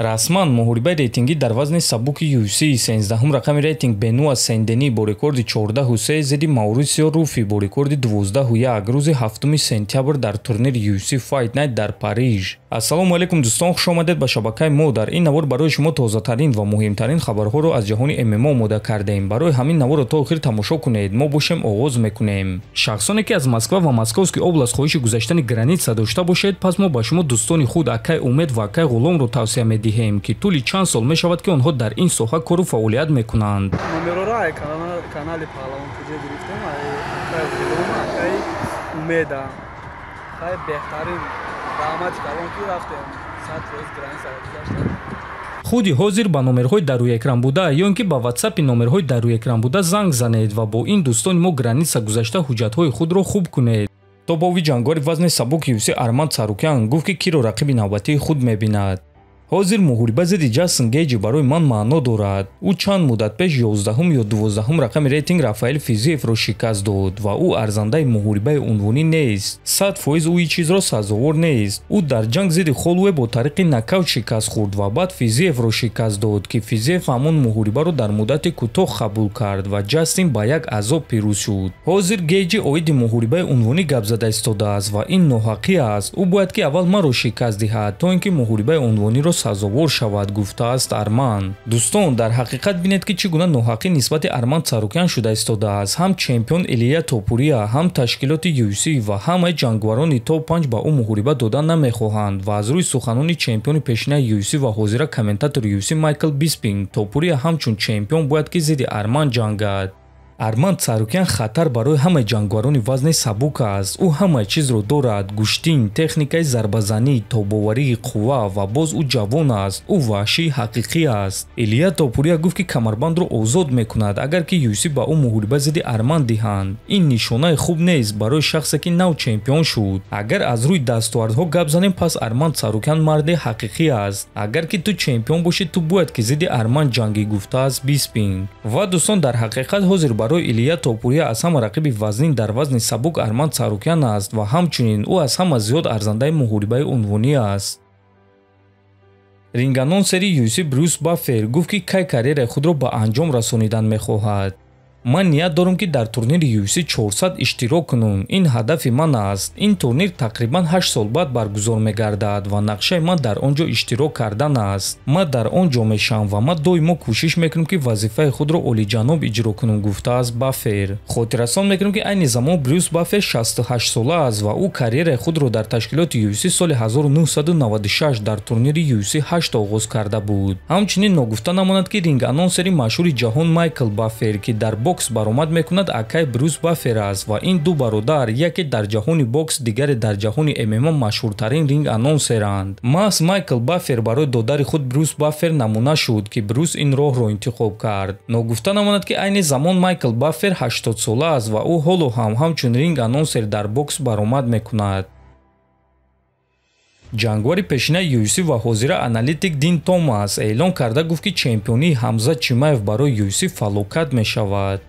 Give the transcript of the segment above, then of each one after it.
расман муҳорибаи рейтингӣ дар вазни сабуки UFC 16 рақами рейтинг Бенуа Сен-Дени бо рекорди 14-3 зидди Маурисио Руфи бо рекорди 12-1 рӯзи 7 сентябр дар турнири UFC Fight Night дар Париж. Ассалому алайкум дӯстон, хуш омадед ба шабакаи мо. Дар ин навор барои шумо тозатарин ва муҳимтарин хабарҳоро аз ҷаҳони ММО омода кардаем. Барои ҳамин наворро то охир тамошо кунед. Мо бошем оғоз мекунем. Шахсоне ки аз Москва ва Московский област хоҳиши гузаштани граница дошта бошед, пас мо ба шумо дӯстони худ Акай Умед ва Акай Ғуломро тавсия медиҳем ки тӯли чанд сол мешавад ки онҳо дар ин соҳа кору фаъолият мекунанд. Номерораи канали Паҳлавон куҷа гирифтем, Акай Ғулом, Акай Умеда. Хай беҳтарин даъмати калон ки рафтем 100% граница гузаштем. худи ҳозир ба номерҳои дар рӯи экран буда ё ин ки ба ватсапи номерҳои дар рӯи экран буда занг занед ва бо ин дӯстони мо граница гузашта ҳуҷҷатҳои худро хуб кунед. Тобови ҷангори вазни сабук UFC Арман Царукян гуфт ки киро рақиби навбатии худ мебинад. ҳозир муҳориба зидди Ҷастин Гейҷи барои ман маъно дорад. ӯ чанд муддат пеш 11 ё 12 рақами рейтинг Рафаэл Физиевро шикаст дод ва ӯ арзандаи муҳорибаи унвонӣ нест. 100% ӯ ин чизро сазовор нест. ӯ дар ҷанг зидди Холлуэй бо тариқи нокаут шикаст хӯрд ва баъд Физиевро шикаст дод ки Физиев ҳамон муҳорибаро дар муддати кӯтоҳ қабул кард ва Ҷастин ба як азоб пирӯз шуд. ҳозир Гейҷи оиди муҳорибаи унвонӣ гап зада истодааст ва ин ноҳақӣ аст. ӯ бояд ки аввал маро шикаст диҳад то ин ки муҳорибаи унвониро сазовор шавад, гуфтааст Арман. Дӯстон, дар ҳақиқат бинед ки чӣ гуна ноҳақӣ нисбати Арман Царукян шуда истодааст. ҳам чемпион Илия Топурия, ҳам ташкилоти UFC ва ҳамаи ҷангварони топ 5 ба ӯ муҳориба додан намехоҳанд ва аз рӯи суханони чемпиони пешинаи UFC ва ҳозира комментатори UFC Майкл Биспинг, Топурия ҳамчун чемпион бояд ки зидди Арман ҷангад. Арман Царукян хатар барои ҳамаи ҷангварони вазни сабук аст. ӯ ҳамаи чизро дорад: гӯштин, техникаи зарбазанӣ, тобоварии қувва ва боз ӯ ҷавон аст. ӯ ваҳшии ҳақиқӣ аст. Илия Топурия гуфт ки камарбандро озод мекунад агар ки UFC ба ӯ муҳориба зидди Арман диҳанд. Ин нишонаи хуб нест барои шахсе ки нав чемпион шуд. Агар аз рӯи дастовардҳо гап занем, пас Арман Царукян марди ҳақиқӣ аст. Агар ки ту чемпион бошӣ, ту бояд ки зидди Арман ҷангӣ, гуфтааст Биспинг. Ва дӯстон, дар ҳақиқат ҳозир барои Илия Топурия аз ҳама рақиби вазнин дар вазни сабук Арман Царукян аст ва ҳамчунин ӯ аз ҳама зиёд арзандаи муҳорибаи унвонӣ аст. Ринганонсери UFC Брюс Баффер гуфт ки кай карьераи худро ба анҷом расонидан мехоҳад. ман ният дорам ки дар турнири UFC 400 иштирок кунам. ин ҳадафи ман аст. ин турнир тақрибан 8 сол баъд баргузор мегардад ва нақшаи ман дар он ҷо иштирок кардан аст. ман дар он ҷо мешавам ва ман доимо кӯшиш мекунам ки вазифаи худро олиҷаноб иҷро кунам, гуфтааст Баффер. хотиррасон мекунам ки айни замон Брюс Баффер 68 сола аст ва ӯ карьераи худро дар ташкилоти UFC соли 1996 дар турнири UFC 8 оғоз карда буд. ҳамчунин ногуфта намонад ки ринганонсери машҳури ҷаҳон Майкл Баффер ки дар бокс баромад мекунад Акай Брюс Баффер аст ва ин ду бародар, яке дар ҷаҳони бокс, дигаре дар ҷаҳони ММА машҳуртарин ринг анонсеранд. маҳз Майкл Баффер барои додари худ Брюс Баффер намуна шуд ки Брюс ин роҳро интихоб кард. ногуфта намонад ки айни замон Майкл Баффер 80 сола аст ва ӯ ҳоло ҳам ҳамчун ринг анонсер дар бокс баромад мекунад. ҷангвари пешинаи UFC ва ҳозира аналитик Дин Томас эълон карда гуфт ки чемпионии Ҳамзат Чимаев барои UFC фалокат мешавад.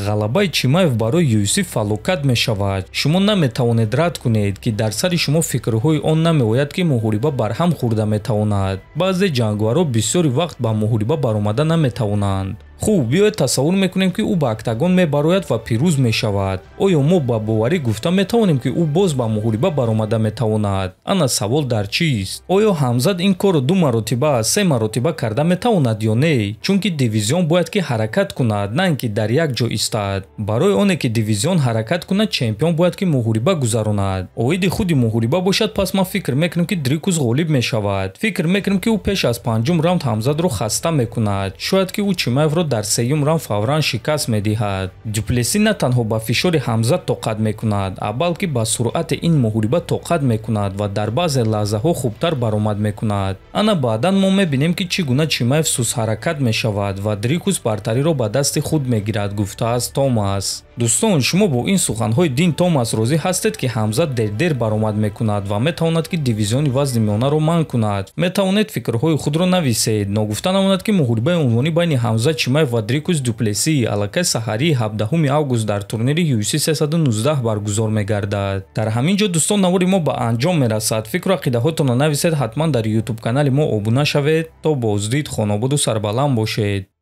ғалабаи Чимаев барои UFC фалокат мешавад. шумо наметавонед рад кунед ки дар сари шумо фикрҳои он намеояд ки муҳориба барҳам хӯрда метавонад. баъзе ҷангваро бисёри вақт ба муҳориба баромада наметавонанд. хуб, биёед тасаввур мекунем ки ӯ ба октагон мебарояд ва пирӯз мешавад. оё мо ба боварӣ гуфта метавонем ки ӯ боз ба муҳориба баромада метавонад? ана савол дар чист? оё Ҳамзат ин корро 2 маротиба, 3 маротиба карда метавонад ё не? чунки дивизион бояд ки ҳаракат кунад, на ин ки дар як ҷо истад. барои оне ки дивизион ҳаракат кунад, чемпион бояд ки муҳориба гузаронад. оиди худи муҳориба бошад, пас ман фикр мекунам ки Дрикус ғолиб мешавад. фикр мекунам ки ӯ пеш аз 5-ум раунд Ҳамзатро хаста мекунад. шояд ки ӯ Чимаевро дар 3-юм раунд фавран шикаст медиҳад. Дуплеси на танҳо ба фишори Ҳамзат тоқат мекунад, а балки ба суръати ин муҳориба тоқат мекунад ва дар баъзе лаҳзаҳо хубтар баромад мекунад. ана баъдан мо мебинем ки чӣ гуна Чимаев сӯзҳаракат мешавад ва Дрикус бартариро ба дасти худ мегирад, гуфтааст Томас. дӯстон, шумо бо ин суханҳои Дин Томас розӣ ҳастед ки Ҳамзат дер баромад мекунад ва метавонад ки дивизиони вазни миёнаро манъ кунад? метавонед фикрҳои худро нависед. ногуфта намонад ки муҳорибаи унвонӣ байни Ҳамзат Чимаев Макдоналд ва Дрикус Дуплеси аллакай саҳари 17 август дар турнири UFC 319 баргузор мегардад. Дар ҳамин ҷо дӯстон навори мо ба анҷом мерасад. Фикру ақидаҳотонро нависед, ҳатман дар YouTube канали мо обуна шавед. То боздид, хонобуду сарбаланд бошед.